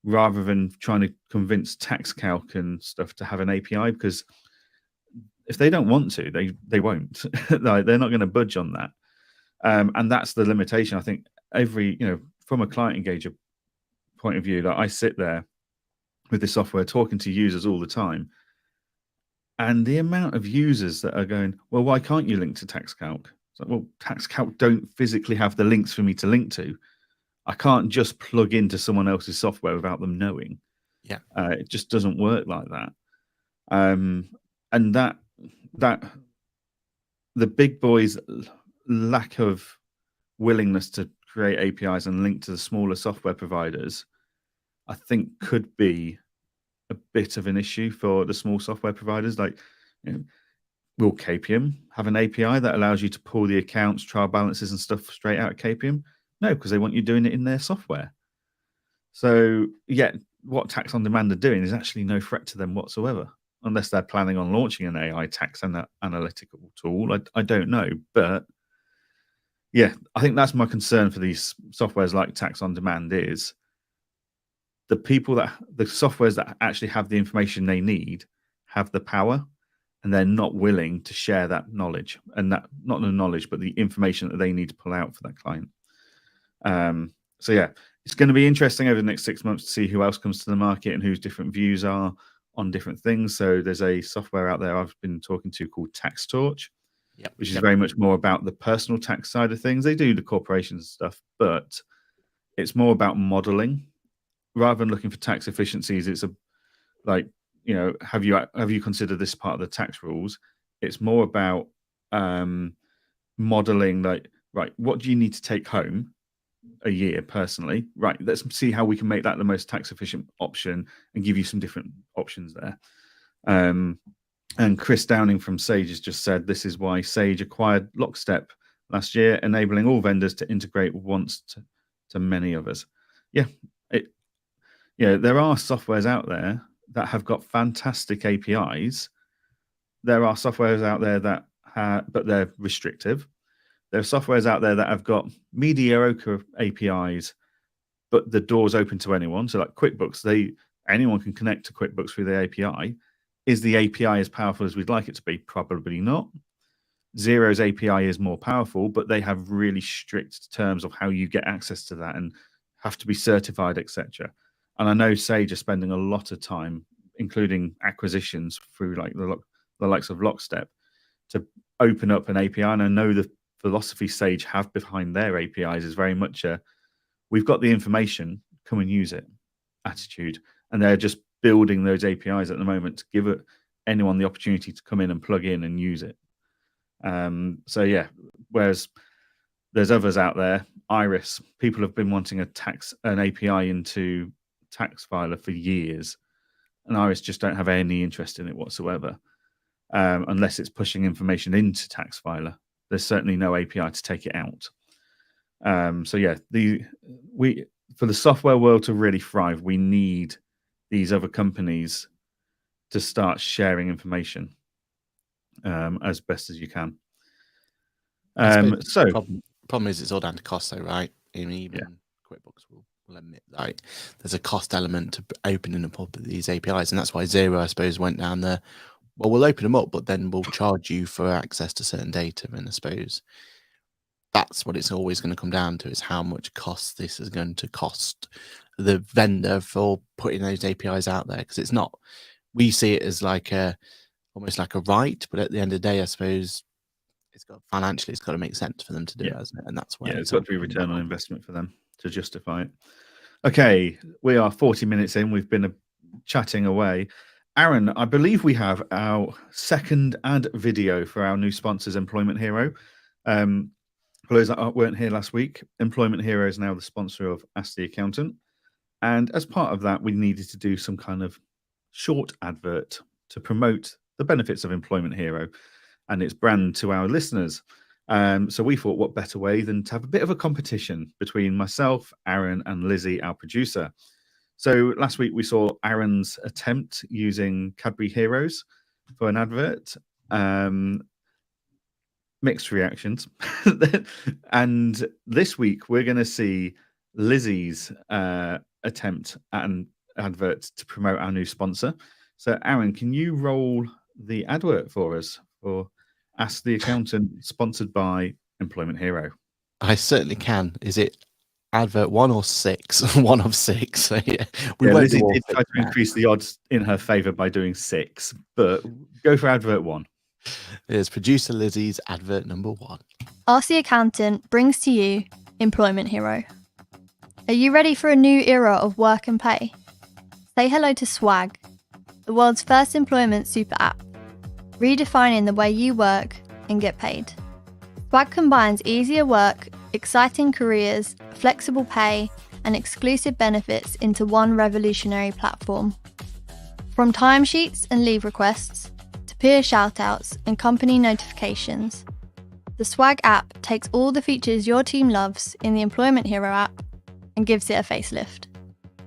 rather than trying to convince Tax Calc and stuff to have an API, because if they don't want to, they won't. They're not going to budge on that. And that's the limitation. I think from a client engager point of view, I sit there with this software talking to users all the time, and the amount of users that are going, well, why can't you link to Tax Calc? It's like, well, Tax Calc don't physically have the links for me to link to. I can't just plug into someone else's software without them knowing. Yeah, it just doesn't work like that. And that the big boys' lack of willingness to create APIs and link to the smaller software providers, I think, could be a bit of an issue for the small software providers. Like, will KPM have an API that allows you to pull the accounts, trial balances and stuff straight out of KPM? No, because they want you doing it in their software. So, what Tax on Demand are doing is actually no threat to them whatsoever, unless they're planning on launching an AI tax analytical tool. I don't know. But, I think that's my concern for these softwares like Tax on Demand is the softwares that actually have the information they need have the power, and they're not willing to share that knowledge, and that, not the knowledge, but the information that they need to pull out for that client. It's going to be interesting over the next 6 months to see who else comes to the market and whose different views are on different things. So there's a software out there I've been talking to called Tax Torch, which is very much more about the personal tax side of things. They do the corporations stuff, but it's more about modeling rather than looking for tax efficiencies. It's have you considered this part of the tax rules? It's more about modeling, right, what do you need to take home a year personally? Right, let's see how we can make that the most tax efficient option and give you some different options there. And Chris Downing from Sage has just said this is why Sage acquired Lockstep last year, enabling all vendors to integrate once to many others. There are softwares out there that have got fantastic APIs. There are softwares out there that but they're restrictive. There are softwares out there that have got mediocre APIs, but the door's open to anyone. So like QuickBooks, anyone can connect to QuickBooks through the API. Is the API as powerful as we'd like it to be? Probably not. Xero's API is more powerful, but they have really strict terms of how you get access to that and have to be certified, etc. And I know Sage are spending a lot of time, including acquisitions through like the likes of Lockstep, to open up an API. And I know the philosophy Sage have behind their APIs is very much we've got the information, come and use it attitude. And they're just building those APIs at the moment to give anyone the opportunity to come in and plug in and use it. Whereas there's others out there, Iris, people have been wanting an API into TaxFiler for years, and Iris just don't have any interest in it whatsoever, unless it's pushing information into TaxFiler. There's certainly no API to take it out. For the software world to really thrive, we need these other companies to start sharing information as best as you can. Problem is it's all down to cost, though, right? Even QuickBooks will admit that there's a cost element to opening up these APIs, and that's why Xero, I suppose, went down there. Well, we'll open them up, but then we'll charge you for access to certain data, and I suppose that's what it's always going to come down to, is how much cost this is going to cost the vendor for putting those APIs out there. Because it's not, we see it as almost like a right, but at the end of the day, I suppose it's got to make sense for them to do it, hasn't it? And that's why it's got to be return on investment for them to justify it. Okay, we are 40 minutes in. We've been chatting away. Aaron, I believe we have our second ad video for our new sponsors, Employment Hero. For those that weren't here last week, Employment Hero is now the sponsor of Ask the Accountant. And as part of that, we needed to do some kind of short advert to promote the benefits of Employment Hero and its brand to our listeners. So we thought, what better way than to have a bit of a competition between myself, Aaron, and Lizzie, our producer. So last week we saw Aaron's attempt using Cadbury Heroes for an advert. Mixed reactions. And this week we're going to see Lizzie's attempt at an advert to promote our new sponsor. So Aaron, can you roll the advert for us for Ask the Accountant, sponsored by Employment Hero? I certainly can. Is it advert 1 or 6? 1 of 6. So Lizzie did try to increase the odds in her favour by doing 6, but go for advert 1. Here's producer Lizzie's advert number 1. Ask the Accountant brings to you Employment Hero. Are you ready for a new era of work and pay? Say hello to Swag, the world's first employment super app, redefining the way you work and get paid. Swag combines easier work, exciting careers, flexible pay, and exclusive benefits into one revolutionary platform. From timesheets and leave requests, to peer shoutouts and company notifications, the Swag app takes all the features your team loves in the Employment Hero app and gives it a facelift.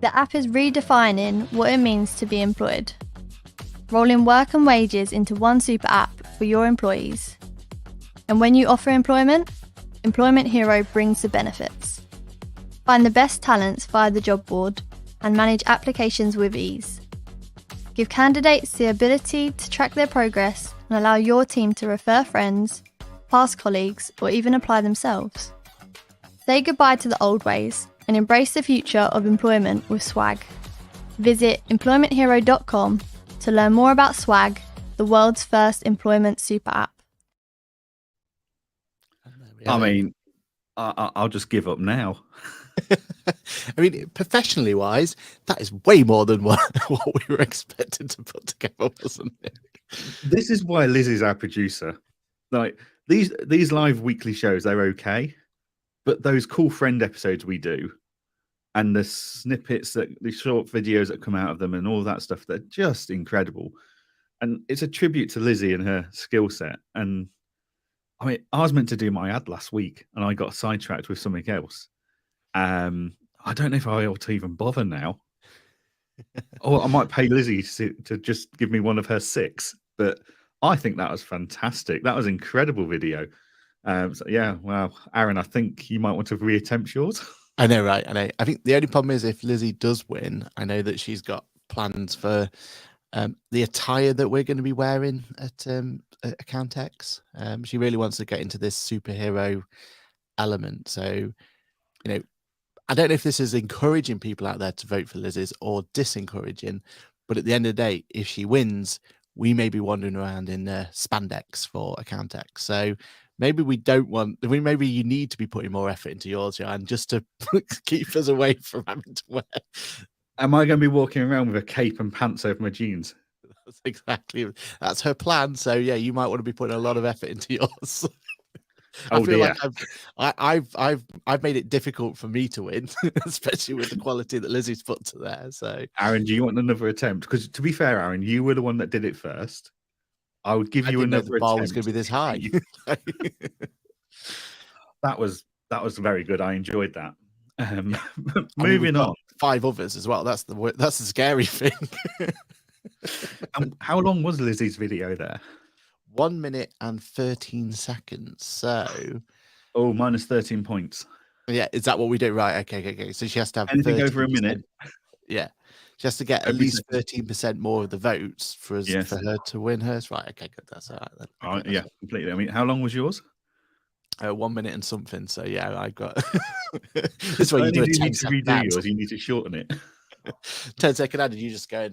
The app is redefining what it means to be employed, rolling work and wages into one super app for your employees. And when you offer employment, Employment Hero brings the benefits. Find the best talents via the job board and manage applications with ease. Give candidates the ability to track their progress and allow your team to refer friends, past colleagues, or even apply themselves. Say goodbye to the old ways and embrace the future of employment with Swag. Visit employmenthero.com to learn more about Swag, the world's first employment super app. I mean, I'll just give up now. I mean, professionally wise, that is way more than what we were expected to put together, wasn't it? This is why Liz is our producer. Like these live weekly shows, they're okay, but those cool friend episodes we do, and the snippets, the short videos that come out of them, and all that stuff, they're just incredible. And it's a tribute to Lizzie and her skill set. And I mean, I was meant to do my ad last week, and I got sidetracked with something else. I don't know if I ought to even bother now. Or I might pay Lizzie to just give me one of her 6. But I think that was fantastic. That was an incredible video. So yeah, well, Aaron, I think you might want to reattempt yours. I know, right? I know. I think the only problem is if Lizzie does win, I know that she's got plans for the attire that we're going to be wearing at Accountex. She really wants to get into this superhero element. So, I don't know if this is encouraging people out there to vote for Lizzie's or disencouraging, but at the end of the day, if she wins, we may be wandering around in spandex for Accountex. So maybe maybe you need to be putting more effort into yours, Johann, just to keep us away from having to wear. Am I going to be walking around with a cape and pants over my jeans? That's her plan. So yeah, you might want to be putting a lot of effort into yours. I feel like I've made it difficult for me to win, especially with the quality that Lizzie's put to there. So Aaron, do you want another attempt? Because to be fair, Aaron, you were the one that did it first. I would give you another the bar attempt. was going to be this high. That was very good. I enjoyed that. Moving on, 5 others as well. That's the scary thing. How long was Lizzie's video there? 1 minute and 13 seconds. So, minus 13 points. Yeah, is that what we do? Right. Okay. So she has to have anything over a minute. Yeah, she has to get at least 13% more of the votes for her to win hers. Right. Okay, good. That's all right then. Okay, yeah, completely. I mean, how long was yours? 1 minute and something. So yeah, I got. This way you do a 10 second ad. Yours. You need to shorten it. 10 second ad. Did you just go?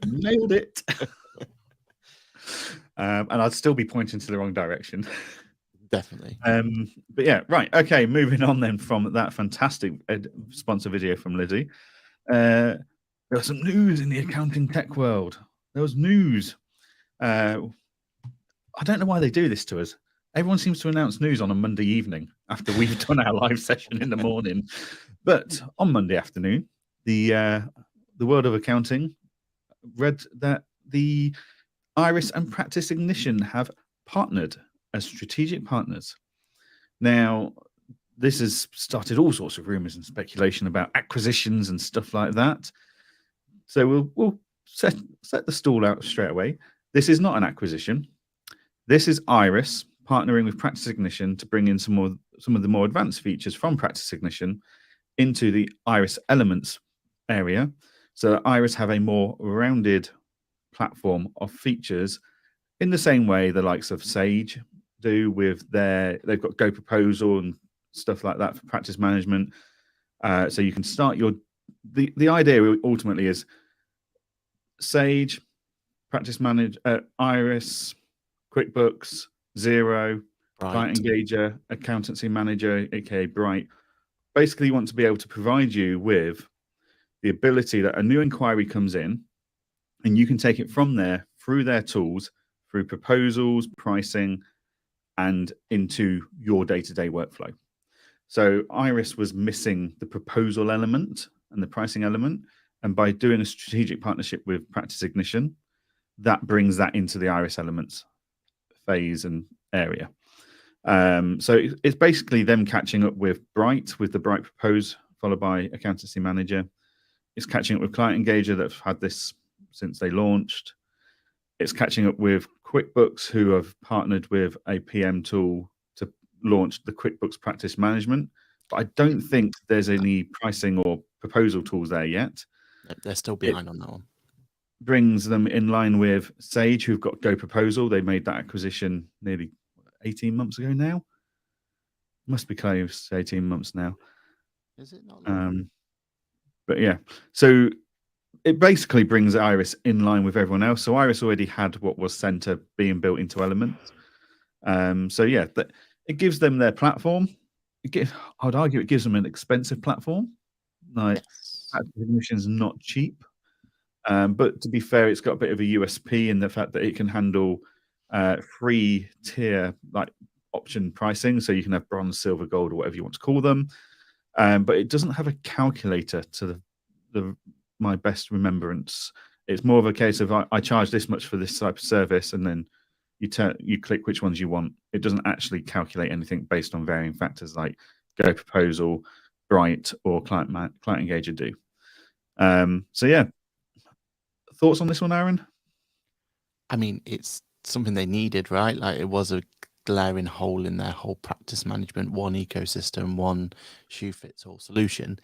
Nailed it. And I'd still be pointing to the wrong direction. Definitely. But yeah, right. Okay, moving on then from that fantastic sponsor video from Lizzie. There was some news in the accounting tech world. There was news. I don't know why they do this to us. Everyone seems to announce news on a Monday evening after we've done our live session in the morning. But on Monday afternoon, the world of accounting read that the Iris and Practice Ignition have partnered as strategic partners. Now, this has started all sorts of rumors and speculation about acquisitions and stuff like that. So we'll set the stall out straight away. This is not an acquisition. This is Iris partnering with Practice Ignition to bring in some of the more advanced features from Practice Ignition into the Iris Elements area. So Iris have a more rounded platform of features in the same way the likes of Sage do with they've got Go Proposal and stuff like that for practice management. So you can start the idea ultimately is Sage, Practice Manager, Iris, QuickBooks, Xero, Client Engager, Accountancy Manager, aka Bright. Basically, you want to be able to provide you with the ability that a new inquiry comes in and you can take it from there through their tools, through proposals, pricing, and into your day-to-day workflow. So Iris was missing the proposal element and the pricing element. And by doing a strategic partnership with Practice Ignition, that brings that into the Iris Elements phase and area. So it's basically them catching up with Bright, with the Bright Propose, followed by Accountancy Manager. It's catching up with Client Engager that have had this since they launched. It's catching up with QuickBooks, who have partnered with a PM tool to launch the QuickBooks Practice Management. But I don't think there's any pricing or proposal tools there yet. They're still behind on that one. Brings them in line with Sage, who've got Go Proposal. They made that acquisition nearly 18 months ago now. Must be close to 18 months now. Is it not long? But yeah, so it basically brings Iris in line with everyone else. So Iris already had what was Center being built into Elements. So yeah, it gives them their platform. I'd argue it gives them an expensive platform. Like Ignition is not cheap, but to be fair, it's got a bit of a USP in the fact that it can handle free tier like option pricing. So you can have bronze, silver, gold, or whatever you want to call them. But it doesn't have a calculator to my best remembrance. It's more of a case of I charge this much for this type of service, and then you click which ones you want. It doesn't actually calculate anything based on varying factors like Go Proposal, Bright, or Client Engager do. So yeah, thoughts on this one, Aaron? I mean, it's something they needed, right? Like it was a glaring hole in their whole practice management, one ecosystem, one shoe fits all solution.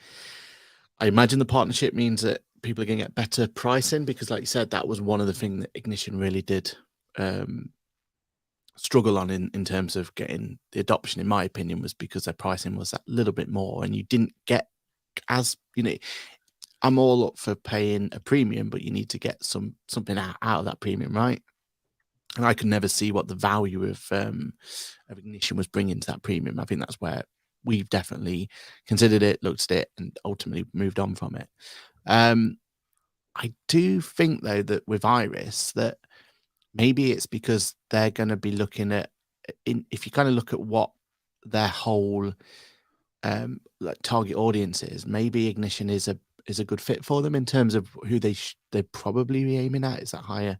I imagine the partnership means that people are going to get better pricing because, like you said, that was one of the things that Ignition really did struggle on in terms of getting the adoption, in my opinion, was because their pricing was that little bit more and you didn't get as, I'm all up for paying a premium, but you need to get something out of that premium, right? And I could never see what the value of Ignition was bringing to that premium. I think that's where we've definitely considered it, looked at it, and ultimately moved on from it. I do think, though, that with Iris, that maybe it's because they're going to be looking at, if you kind of look at what their whole like target audience is, maybe Ignition is a good fit for them in terms of who they'd probably be aiming at. Is that higher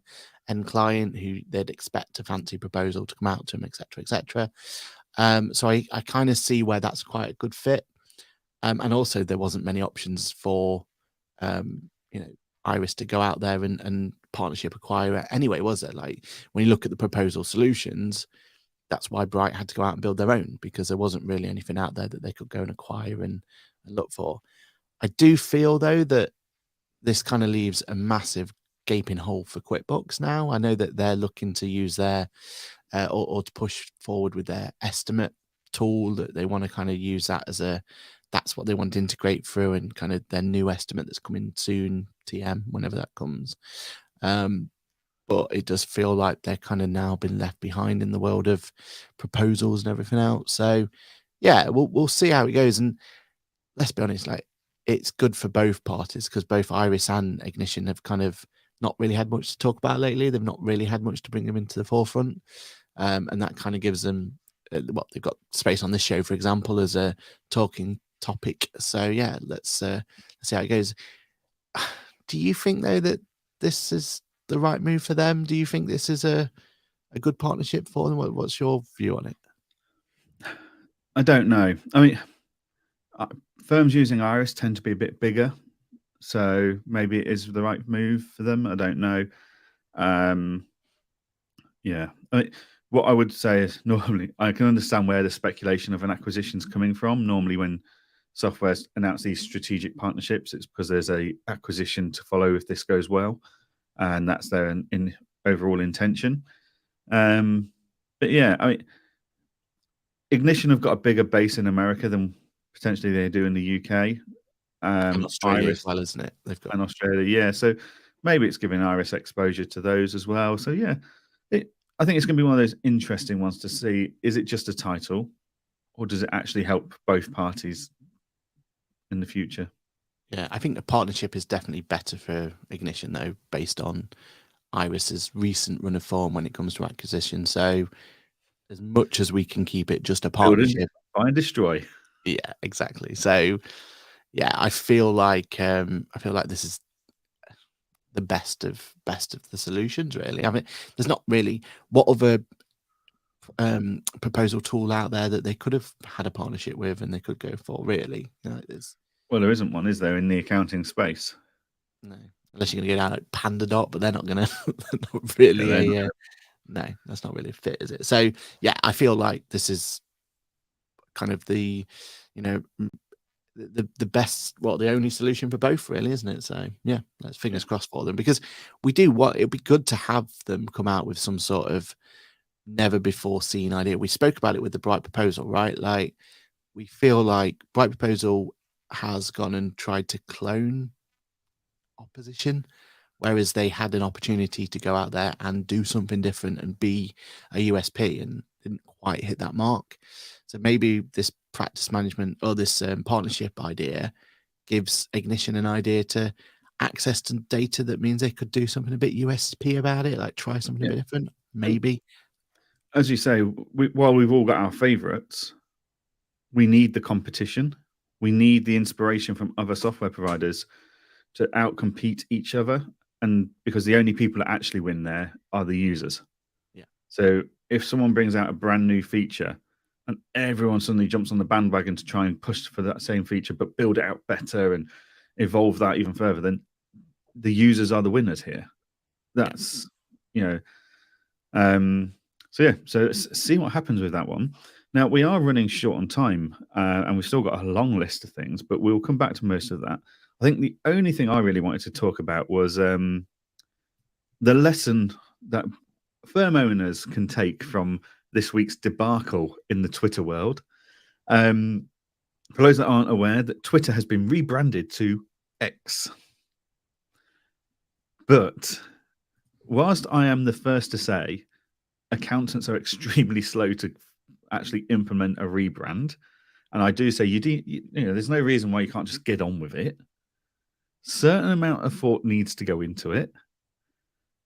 end client who they'd expect a fancy proposal to come out to them, etc., etc. So I kind of see where that's quite a good fit. And also there wasn't many options for Iris to go out there and partnership acquire anyway, was it? Like when you look at the proposal solutions, that's why Bright had to go out and build their own, because there wasn't really anything out there that they could go and acquire and look for. I do feel, though, that this kind of leaves a massive gaping hole for QuickBooks now. I know that they're looking to use their or to push forward with their estimate tool, that they want to kind of use that as that's what they want to integrate through, and kind of their new estimate that's coming soon, TM, whenever that comes. But it does feel like they're kind of now been left behind in the world of proposals and everything else. So yeah, we'll see how it goes. And let's be honest, like it's good for both parties, because both Iris and Ignition have kind of not really had much to talk about lately. They've not really had much to bring them into the forefront. And that kind of gives them, they've got space on this show, for example, as a talking topic. So yeah, let's see how it goes. Do you think, though, that this is the right move for them? Do you think this is a good partnership for them? What's your view on it? I don't know. I mean, firms using Iris tend to be a bit bigger, so maybe it is the right move for them. I don't know. Yeah, I mean, what I would say is normally I can understand where the speculation of an acquisition is coming from. Normally, when softwares announce these strategic partnerships, it's because there's a acquisition to follow if this goes well, and that's their overall intention. But yeah, I mean, Ignition have got a bigger base in America than potentially they do in the UK. And Australia Iris, as well, isn't it? They've got, and Australia, yeah. So maybe it's giving Iris exposure to those as well. So yeah, I think it's going to be one of those interesting ones to see. Is it just a title, or does it actually help both parties in the future? Yeah, I think the partnership is definitely better for Ignition, though, based on Iris's recent run of form when it comes to acquisition. So as much as we can keep it just a partnership, buy and destroy. Yeah, exactly. So yeah, I feel like this is the best of the solutions, really. I mean, there's not really what other proposal tool out there that they could have had a partnership with and they could go for, really. Well, there isn't one, is there, in the accounting space? No, unless you're going to go down like PandaDot, but they're not going to really. No, that's not really a fit, is it? So yeah, I feel like this is kind of the best, the only solution for both, really, isn't it? So yeah, let's fingers crossed for them, because it'd be good to have them come out with some sort of never before seen idea. We spoke about it with the Bright proposal, right? Like we feel like Bright proposal has gone and tried to clone opposition, whereas they had an opportunity to go out there and do something different and be a USP and didn't quite hit that mark. So maybe this practice management or this partnership idea gives Ignition an idea to access to data that means they could do something a bit USP about it, like try something a bit different, maybe. As you say, while we've all got our favourites, we need the competition. We need the inspiration from other software providers to outcompete each other. And because the only people that actually win there are the users. Yeah. So if someone brings out a brand new feature and everyone suddenly jumps on the bandwagon to try and push for that same feature, but build it out better and evolve that even further, then the users are the winners here. That's, so let's see what happens with that one. Now, we are running short on time, and we've still got a long list of things, but we'll come back to most of that. I think the only thing I really wanted to talk about was the lesson that firm owners can take from this week's debacle in the Twitter world. For those that aren't aware, that Twitter has been rebranded to X. But whilst I am the first to say accountants are extremely slow to actually implement a rebrand, and I do say there's no reason why you can't just get on with it. Certain amount of thought needs to go into it.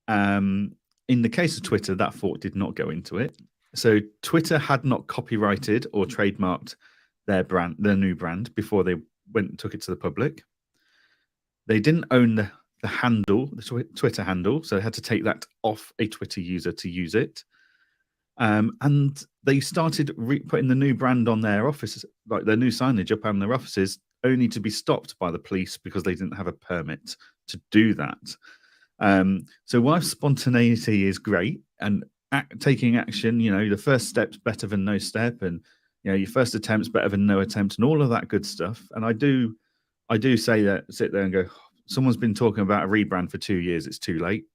In the case of Twitter, that thought did not go into it. So Twitter had not copyrighted or trademarked their new brand before they went and took it to the public. They didn't own the handle, the Twitter handle, so they had to take that off a Twitter user to use it. And they started putting the new brand on their offices, like their new signage up on their offices, only to be stopped by the police because they didn't have a permit to do that. So while spontaneity is great and taking action, the first step's better than no step, and your first attempt's better than no attempt, and all of that good stuff. And I do say that, sit there and go, someone's been talking about a rebrand for 2 years. It's too late.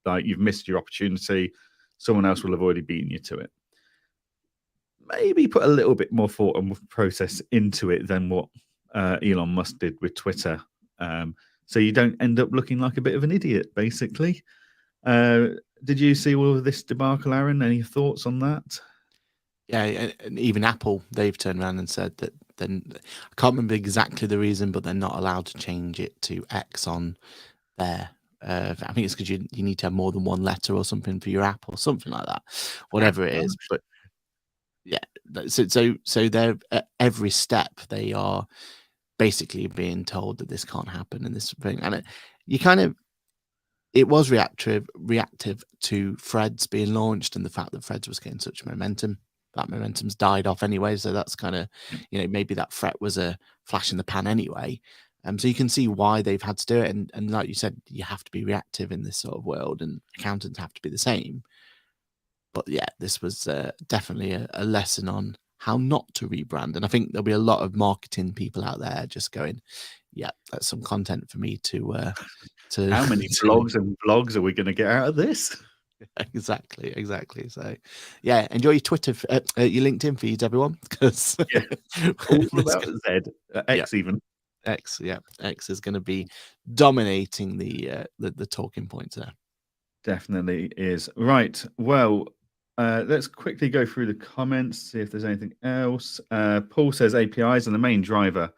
Like, you've missed your opportunity. Someone else will have already beaten you to it. Maybe put a little bit more thought and process into it than what Elon Musk did with Twitter. So you don't end up looking like a bit of an idiot, basically. Did you see all of this debacle, Aaron? Any thoughts on that? Yeah, and even Apple, they've turned around and said that then, I can't remember exactly the reason, but they're not allowed to change it to X on their. I think it's because you need to have more than one letter or something for your app or something like that, whatever it is. But yeah, so they're at every step they are basically being told that this can't happen and this thing, and it was reactive to Threads being launched and the fact that Threads was getting such momentum. That momentum's died off anyway, so that's kind of, maybe that threat was a flash in the pan anyway. So you can see why they've had to do it, and like you said, you have to be reactive in this sort of world, and accountants have to be the same. But yeah, this was definitely a lesson on how not to rebrand, and I think there'll be a lot of marketing people out there just going, "Yeah, that's some content for me to." How many blogs and vlogs are we going to get out of this? Exactly. So, yeah, enjoy your Twitter, your LinkedIn feeds, everyone, because all about Z, X even. X is going to be dominating the talking points there. Definitely is. Right. Well, let's quickly go through the comments, see if there's anything else. Paul says APIs are the main driver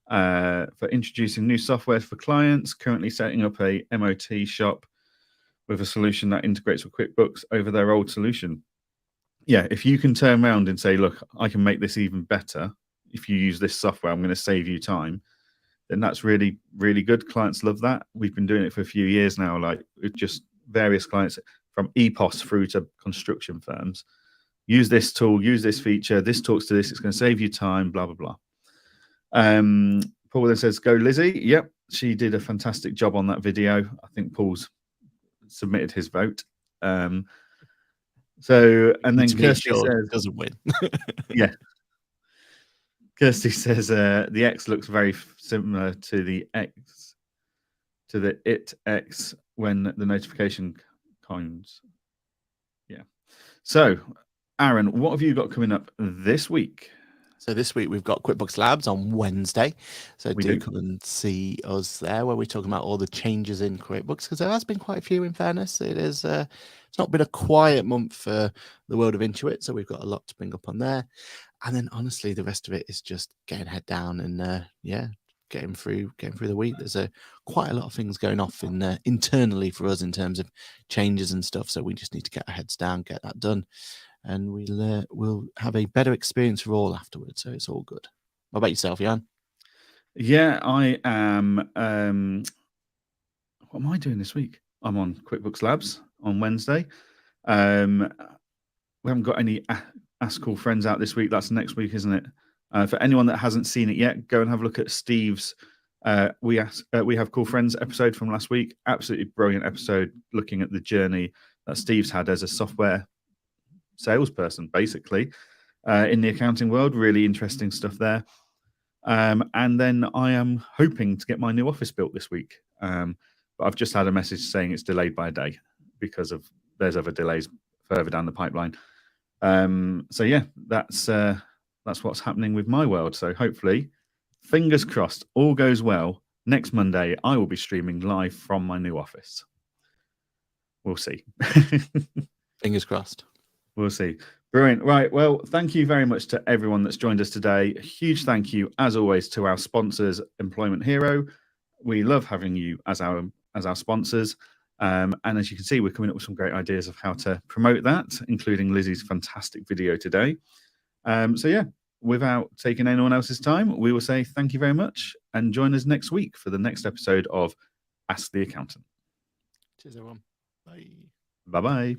for introducing new software for clients, currently setting up a MOT shop with a solution that integrates with QuickBooks over their old solution. Yeah, if you can turn around and say, look, I can make this even better. If you use this software, I'm going to save you time. Then that's really, really good. Clients love that. We've been doing it for a few years now, like just various clients from EPOS through to construction firms. Use this tool, use this feature. This talks to this. It's going to save you time, blah, blah, blah. Paul then says, go Lizzie. Yep, she did a fantastic job on that video. I think Paul's submitted his vote. And then Kirsty says, doesn't win. Yeah. Kirsty says the X looks very similar to the X, to the X when the notification comes. Yeah. So, Aaron, what have you got coming up this week? So this week we've got QuickBooks Labs on Wednesday. So We do do. come and see us there where we're talking about all the changes in QuickBooks, because there has been quite a few in fairness. It is it's not been a quiet month for the world of Intuit, so we've got a lot to bring up on there. And then honestly, the rest of it is just getting head down and getting through the week. There's quite a lot of things going off internally for us in terms of changes and stuff. So we just need to get our heads down, get that done. And we'll have a better experience for all afterwards. So it's all good. What about yourself, Jan? Yeah, I am. What am I doing this week? I'm on QuickBooks Labs on Wednesday. We haven't got any Ask Cool Friends out this week. That's next week, isn't it? For anyone that hasn't seen it yet, go and have a look at Steve's We Have Cool Friends episode from last week. Absolutely brilliant episode looking at the journey that Steve's had as a software salesperson, basically, in the accounting world. Really interesting stuff there. And then I am hoping to get my new office built this week. But I've just had a message saying it's delayed by a day because of there's other delays further down the pipeline. So yeah, that's what's happening with my world. So hopefully, fingers crossed, all goes well. Next Monday, I will be streaming live from my new office. We'll see. Fingers crossed. We'll see. Brilliant. Right. Well, thank you very much to everyone that's joined us today. A huge thank you, as always, to our sponsors, Employment Hero. We love having you as our sponsors. And as you can see, we're coming up with some great ideas of how to promote that, including Lizzie's fantastic video today. So yeah, without taking anyone else's time, we will say thank you very much and join us next week for the next episode of Ask the Accountant. Cheers, everyone. Bye. Bye-bye.